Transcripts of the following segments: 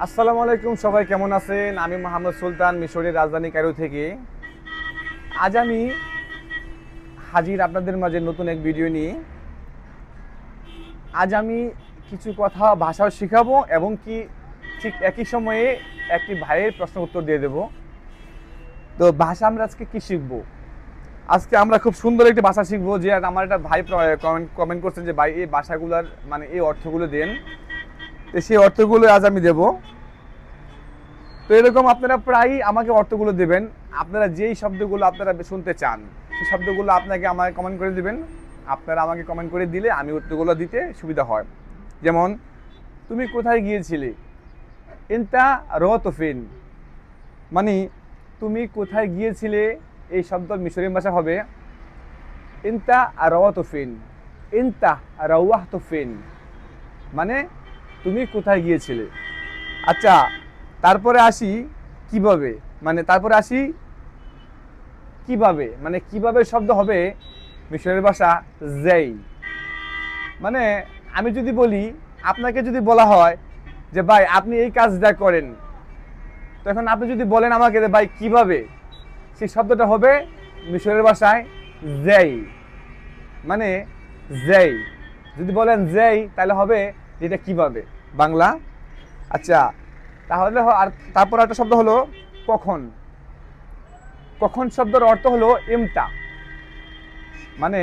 আসসালামু আলাইকুম, সবাই কেমন আছেন? আমি মোহাম্মদ সুলতান, মিশরের রাজধানী কায়রো থেকে। আজ আমি হাজির আপনাদের মাঝে নতুন এক ভিডিও নিয়ে। আজ আমি কিছু কথা ভাষাও শেখাবো এবং কি ঠিক একই সময়ে একটি ভাইয়ের প্রশ্ন উত্তর দিয়ে দেব। তো ভাষা আমরা আজকে কি শিখবো? আজকে আমরা খুব সুন্দর একটি ভাষা শিখবো, যে আমার একটা ভাই কমেন্ট করছেন যে ভাই এই ভাষাগুলোর মানে এই অর্থগুলো দেন। তো সেই অর্থগুলো আজ আমি দেব। তো এরকম আপনারা প্রায়ই আমাকে অর্থগুলো দেবেন। আপনারা যেই শব্দগুলো আপনারা শুনতে চান সেই শব্দগুলো আপনাকে আমাকে কমেন্ট করে দিবেন। আপনারা আমাকে কমেন্ট করে দিলে আমি উত্তরগুলো দিতে সুবিধা হয়। যেমন, তুমি কোথায় গিয়েছিলে? ইনতা রতফিন, মানে তুমি কোথায় গিয়েছিলে এই শব্দ মিশরীয় ভাষা হবে ইনতা রতফিন। ইনতা রাওয়াহতুফিন, মানে তুমি কোথায় গিয়েছিলে। আচ্ছা, তারপরে আসি কিভাবে, মানে কিভাবে শব্দ হবে মিশরের ভাষা যেই। মানে আমি যদি বলি, আপনাকে যদি বলা হয় যে ভাই আপনি এই কাজটা করেন, তখন আপনি যদি বলেন আমাকে যে ভাই কিভাবে, সেই শব্দটা হবে মিশরের ভাষায় যেই, মানে যেই। যদি বলেন যেই তাহলে হবে যেটা কিভাবে বাংলা। আচ্ছা, তাহলে আর তারপর একটা শব্দ হলো কখন। কখন শব্দের অর্থ হলো ইমতা, মানে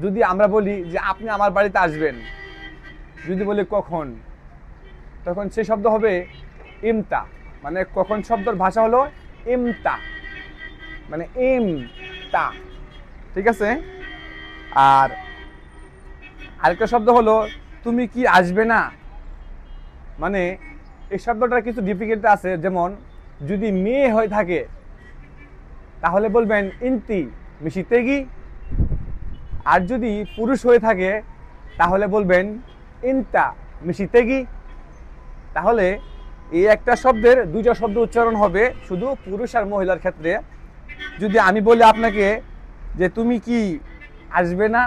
যদি আমরা বলি যে আপনি আমার বাড়িতে আসবেন, যদি বলি কখন, তখন সেই শব্দ হবে ইমতা। মানে কখন শব্দের ভাষা হলো ইমতা, মানে ইমতা। ঠিক আছে। আর আরেকটা শব্দ হলো তুমি কি আসবে না, মানে এই শব্দটার কিছু ডিফিকাল্টি আছে। যেমন, যদি মেয়ে হয়ে থাকে তাহলে বলবেন ইন্তি মিশিতেগি, আর যদি পুরুষ হয়ে থাকে তাহলে বলবেন ইনতা মিশিতেগি। তাহলে এই একটা শব্দের দুইটা শব্দ উচ্চারণ হবে শুধু পুরুষ আর মহিলার ক্ষেত্রে। যদি আমি বলি আপনাকে যে তুমি কি আসবে না,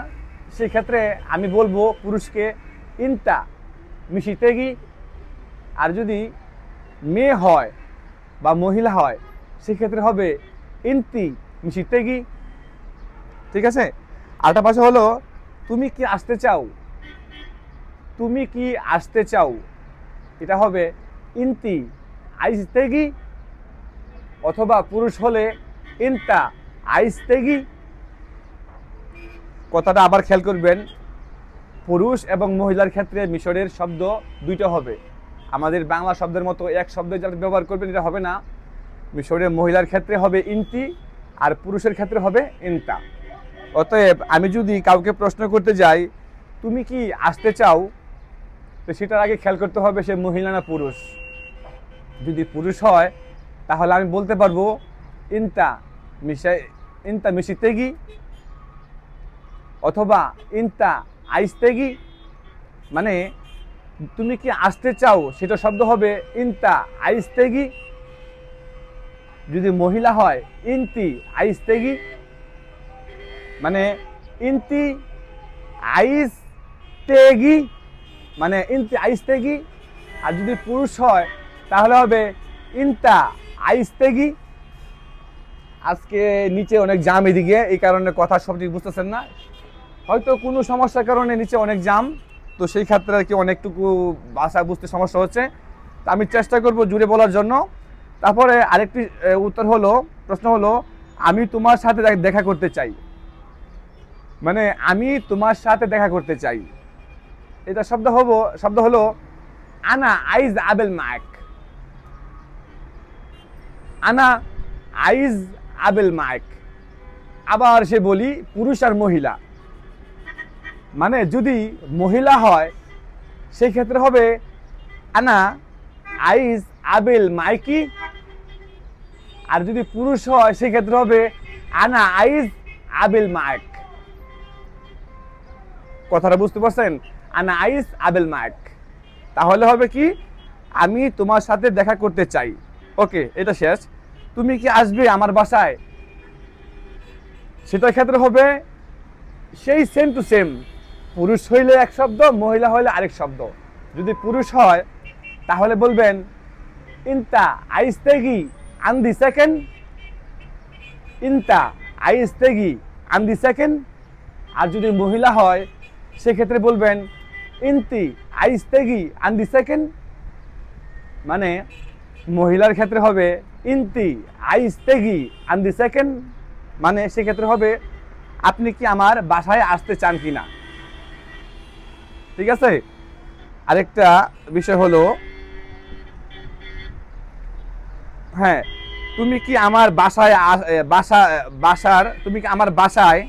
সেই ক্ষেত্রে আমি বলবো পুরুষকে ইনতা মিশিতেগি। আর যদি মেয়ে হয় বা মহিলা হয় সেক্ষেত্রে হবে ইন্তি মিশিতেগি। ঠিক আছে। আরেকটা ভাষা হলো তুমি কি আসতে চাও। তুমি কি আসতে চাও, এটা হবে ইন্তি আইসতেগি, অথবা পুরুষ হলে ইনতা আইসতেগি। কথাটা আবার খেয়াল করবেন, পুরুষ এবং মহিলার ক্ষেত্রে মিশরের শব্দ দুইটা হবে। আমাদের বাংলা শব্দের মতো এক শব্দ যারা ব্যবহার করবেন এটা হবে না। মিশরের মহিলার ক্ষেত্রে হবে ইন্তি, আর পুরুষের ক্ষেত্রে হবে ইনতা। অতএব আমি যদি কাউকে প্রশ্ন করতে যাই তুমি কি আসতে চাও, তো সেটার আগে খেয়াল করতে হবে সে মহিলা না পুরুষ। যদি পুরুষ হয় তাহলে আমি বলতে পারবো ইনতা মিশিতেগি, অথবা ইনতা আইসতেগি। মানে তুমি কি আসতে চাও সেটা শব্দ হবে ইনতা আইসতেগি। যদি মহিলা হয় ইনতি আইসতেগি, মানে ইনতি আইসতেগি, মানে ইনতি আইসতেগি। আর যদি পুরুষ হয় তাহলে হবে ইনতা আইসতেগি। আজকে নিচে অনেক জাম এদিকে, এই কারণে কথা সবটি বুঝতেছেন না। হয়তো কোনো সমস্যার কারণে নিচে অনেক জাম, তো সেই ক্ষেত্রে আর কি অনেকটুকু ভাষা বুঝতে সমস্যা হচ্ছে। তো আমি চেষ্টা করব জুড়ে বলার জন্য। তারপরে আরেকটি উত্তর হলো, প্রশ্ন হলো আমি তোমার সাথে দেখা করতে চাই, মানে আমি তোমার সাথে দেখা করতে চাই। এটা শব্দ হলো আনা আইজ আবেল মাক। আনা আইজ আবেল মাক। আবার সে বলি পুরুষ আর মহিলা, মানে যদি মহিলা হয় সেই ক্ষেত্রে হবে আনা আইজ আবেল মাইকি, আর যদি পুরুষ হয় সেই ক্ষেত্রে হবে আনা আইজ আবেল মাক। কথাটা বুঝতে পারছেন? আনা আইজ আবেল মাক, তাহলে হবে কি আমি তোমার সাথে দেখা করতে চাই। ওকে, এটা শেষ। তুমি কি আসবে আমার বাসায়, সেটার ক্ষেত্রে হবে সেই সেম টু সেম, পুরুষ হইলে এক শব্দ, মহিলা হইলে আরেক শব্দ। যদি পুরুষ হয় তাহলে বলবেন ইনতা আইস্তেগি আন্দি সেকেন্ড, ইনতা আইস্তেগি আন্দি সেকেন্ড। আর যদি মহিলা হয় সেক্ষেত্রে বলবেন ইনতি আইস্তেগি আন্দি সেকেন্ড। মানে মহিলার ক্ষেত্রে হবে ইনতি আইস্তেগি আন্দি সেকেন্ড, মানে সেক্ষেত্রে হবে আপনি কি আমার বাসায় আসতে চান কিনা। ঠিক আছে। আরেকটা বিষয় হলো, হ্যাঁ, তুমি কি আমার বাসায় তুমি কি আমার বাসায়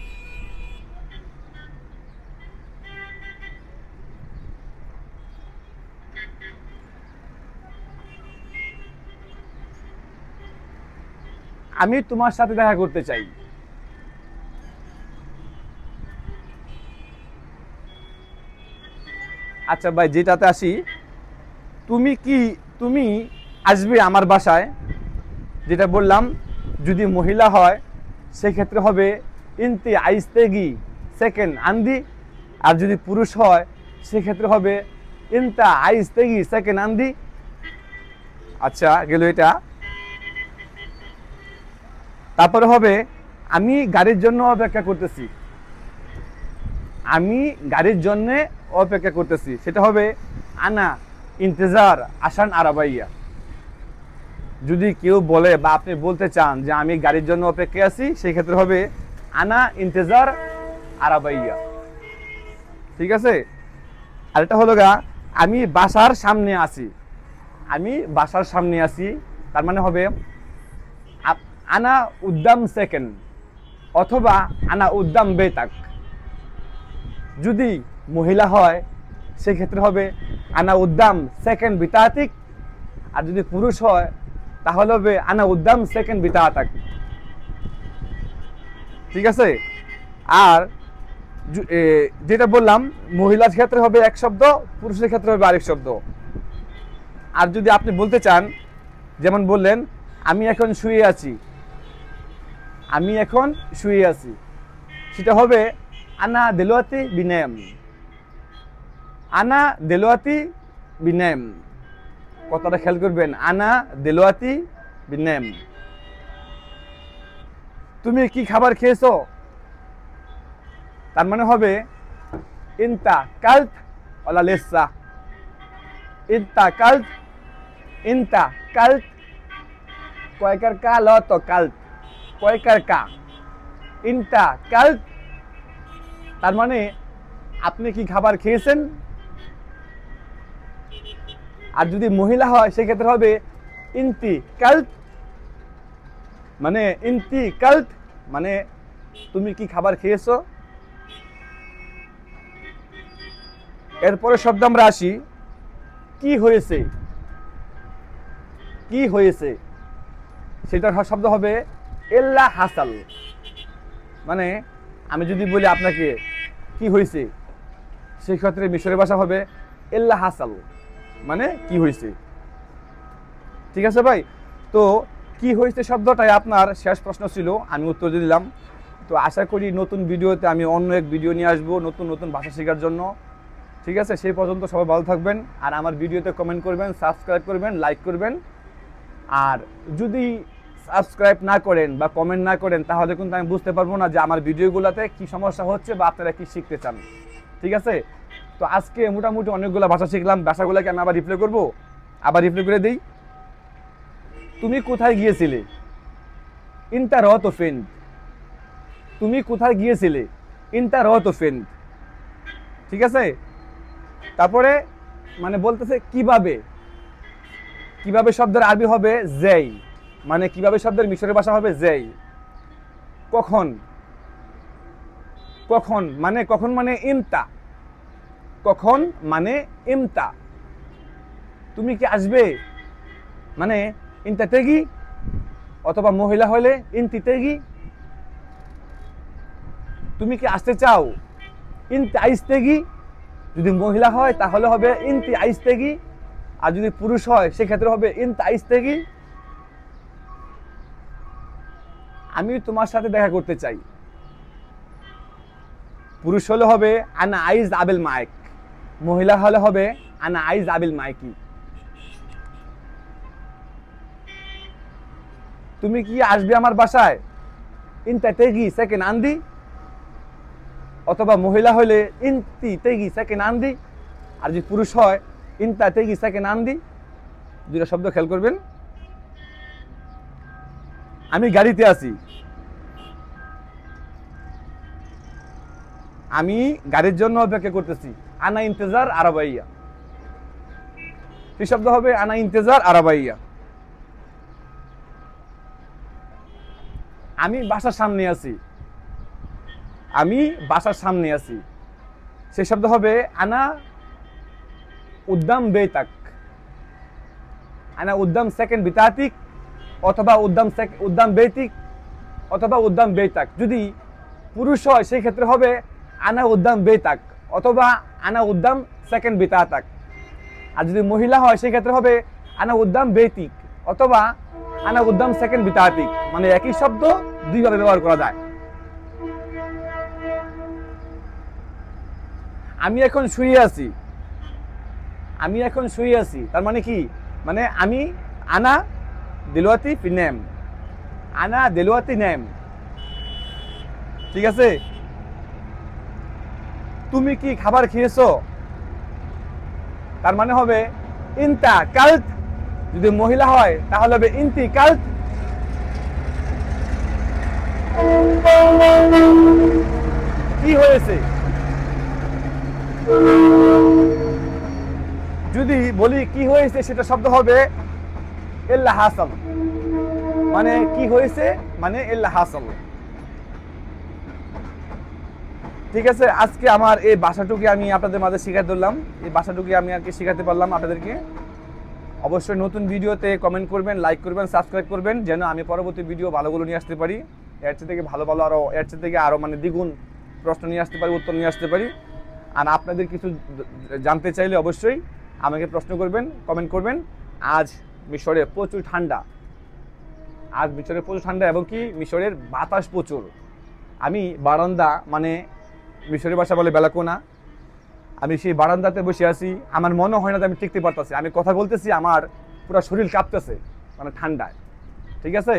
আমি তোমার সাথে দেখা করতে চাই। আচ্ছা ভাই, যেটাতে আসি, তুমি আসবে আমার বাসায়, যেটা বললাম যদি মহিলা হয় সেক্ষেত্রে হবে ইনতি আইস্তেগি সেকেন্ড আন্দি। আর যদি পুরুষ হয় সেক্ষেত্রে হবে ইনতা আইস্তেগি সেকেন্ড আন্দি। আচ্ছা গেল এটা। তারপরে হবে আমি গাড়ির জন্য অপেক্ষা করতেছি। আমি গাড়ির জন্য অপেক্ষা করতেছি, সেটা হবে আনা ইন্তজার আসান আরাবাইয়া। যদি কেউ বলে বা আপনি বলতে চান যে আমি গাড়ির জন্য অপেক্ষায় আছি, সেই ক্ষেত্রে হবে আনা ইন্তজার আরাবাইয়া। ঠিক আছে। আর এটা হলো গা আমি বাসার সামনে আছি। আমি বাসার সামনে আছি, তার মানে হবে আনা উদ্দাম সেকেন্ড অথবা আনা উদ্দাম বেতাক। যদি মহিলা হয় সেক্ষেত্রে হবে আনা উদ্দাম সেকেন্ড বিতাতিক। আর যদি পুরুষ হয় তাহলে হবে আনা উদ্দাম সেকেন্ড বিতাতাক। ঠিক আছে। আর যেটা বললাম মহিলার ক্ষেত্রে হবে এক শব্দ, পুরুষের ক্ষেত্রে হবে আরেক শব্দ। আর যদি আপনি বলতে চান, যেমন বললেন আমি এখন শুয়ে আছি, আমি এখন শুয়ে আছি, সেটা হবে আনা দেলোয়াতি বিনাম। আনা দেলোয়াতি বিনাম, কথাটা খেয়াল করবেন, আনা দেলোয়াতি বিনাম। তুমি কি খাবার খেয়েছো, তার মানে হবে ইনতা কাল্ট ওলা লেসা। ইনতা কাল্ট, ইনতা কাল্ট, কয়কার কা ল তো কাল্ট, কয়কার কা, ইনতা কাল্ট, তার মানে আপনি কি খাবার খেয়েছেন। আর যদি মহিলা হয় সেক্ষেত্রে হবে ইনতি কাল্ট, মানে ইনতি কাল্ট মানে তুমি কি খাবার খেয়েছো। এরপরে শব্দ আমরা আসি কি হয়েছে। কি হয়েছে সেটার শব্দ হবে এল্লা হাসাল। মানে আমি যদি বলি আপনাকে কি হয়েছে, সেই ক্ষেত্রে মিশরের ভাষা হবে এল্লা হাসাল, মানে কি হয়েছে। ঠিক আছে ভাই। তো কি হয়েছে শব্দটাই আপনার শেষ প্রশ্ন ছিল, আমি উত্তর দিয়ে দিলাম। তো আশা করি নতুন ভিডিওতে আমি অন্য এক ভিডিও নিয়ে আসবো নতুন নতুন ভাষা শেখার জন্য। ঠিক আছে, সেই পর্যন্ত সবাই ভালো থাকবেন। আর আমার ভিডিওতে কমেন্ট করবেন, সাবস্ক্রাইব করবেন, লাইক করবেন। আর যদি সাবস্ক্রাইব না করেন বা কমেন্ট না করেন তাহলে কিন্তু আমি বুঝতে পারবো না যে আমার ভিডিওগুলোতে কি সমস্যা হচ্ছে বা আপনারা কি শিখতে চান। ঠিক আছে। তো আজকে মোটামুটি অনেকগুলো ভাষা শিখলাম, ভাষাগুলোকে আমি আবার রিপ্লে করবো, আবার রিপ্লে করে দিই। তুমি কোথায় গিয়েছিলে, ইনতা রত ফেন্ড। তুমি কোথায় গিয়েছিলে, ইনতা রত ফেন্ড। ঠিক আছে। তারপরে মানে বলতেছে কিভাবে, কিভাবে শব্দের আরবি হবে যেই, মানে কিভাবে শব্দের মিশরের ভাষা হবে যেই। কখন, কখন মানে কখন মানে ইমতা, কখন মানে ইমতা। তুমি কি আসবে মানে ইনতা তেগি, অথবা মহিলা হলে ইনতি তেগি। তুমি কি আসতে চাও, ইনতি আইস্তেগি। যদি মহিলা হয় তাহলে হবে ইনতি আইস্তেগি। আর যদি পুরুষ হয় সেক্ষেত্রে হবে ইনতা আইস্তেগি। আমি তোমার সাথে দেখা করতে চাই। পুরুষ হলে হবে আনা আইজ আবেল মাইক, মহিলা হলে হবে আনা আইজ আবেল মাইকি। তুমি কি আসবে আমার বাসায়? ইনতা তেগি সেকেন্ড আন্দি, অথবা মহিলা হলে ইনতি তেগি সেকেন্ড আন্দি, আর যদি পুরুষ হয় ইনতা তেগি সেকেন্ড আন্দি। দুইটা শব্দ খেয়াল করবেন। আমি গাড়িতে আছি, আমি গাড়ির জন্য অপেক্ষা করতেছি। আনা ইন্তেজার আরাবাইয়া, কি শব্দ হবে? আনা ইন্তেজার আরাবাইয়া। আমি বাসার সামনে আছি, আমি বাসার সামনে আছি, সেই শব্দ হবে আনা উদ্দাম বেতাক, আনা উদ্দাম সেকেন্ড বিতাতিক, অথবা উদ্দাম বেতিক, অথবা উদ্দাম বেতাক। যদি পুরুষ হয় সেই ক্ষেত্রে হবে আনা উদ্দাম বেতাক, অথবা আনা উদ্দাম সেকেন্ড বিতাতাক। আর যদি মহিলা হয় সেই ক্ষেত্রে হবে আনা উদ্দাম বেতিক, অথবা আনা উদ্দাম সেকেন্ড বিতাতিক। মানে একই শব্দ দুইভাবে ব্যবহার করা যায়। আমি এখন শুয়ে আছি, আমি এখন শুয়ে আছি, তার মানে কি? মানে আমি আনা দিলওয়াতি ফি নেম, আনা দিলওয়াতি নেম। ঠিক আছে? তুমি কি খাবার খেয়েছো? তার মানে হবে ইনতা কাল্ট। যদি মহিলা হয় তাহলে হবে ইনতি কাল্ট। কি হয়েছে? যদি বলি কি হয়েছে, সেটা শব্দ হবে ইল্লা হাসাল। মানে কি হয়েছে মানে ইল্লা হাসাল। ঠিক আছে, আজকে আমার এই ভাষাটুকু আমি আপনাদের মাঝে শিখাতে ধরলাম। এই ভাষাটুকু আমি আর কি শিখাতে পারলাম আপনাদেরকে। অবশ্যই নতুন ভিডিওতে কমেন্ট করবেন, লাইক করবেন, সাবস্ক্রাইব করবেন, যেন আমি পরবর্তী ভিডিও ভালোগুলো নিয়ে আসতে পারি। এর চেয়ে থেকে ভালো ভালো আরও, এর চেয়ে থেকে আরও মানে দ্বিগুণ প্রশ্ন নিয়ে আসতে পারি, উত্তর নিয়ে আসতে পারি। আর আপনাদের কিছু জানতে চাইলে অবশ্যই আমাকে প্রশ্ন করবেন, কমেন্ট করবেন। আজ মিশরে প্রচুর ঠান্ডা, আজ মিশরে প্রচুর ঠান্ডা, এবং কি মিশরের বাতাস প্রচুর। আমি বারান্দা, মানে মিশরের ভাষা বলে বেলাকোনা, আমি সেই বারান্দাতে বসে আছি। আমার মনে হয় না যে আমি টিকতে পারতেছি, আমি কথা বলতেছি, আমার পুরো শরীর কাঁপতেছে মানে ঠান্ডায়। ঠিক আছে,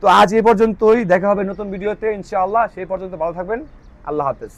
তো আজ এই পর্যন্তই, দেখা হবে নতুন ভিডিওতে ইনশাআল্লাহ। সেই পর্যন্ত ভালো থাকবেন, আল্লাহ হাফেজ।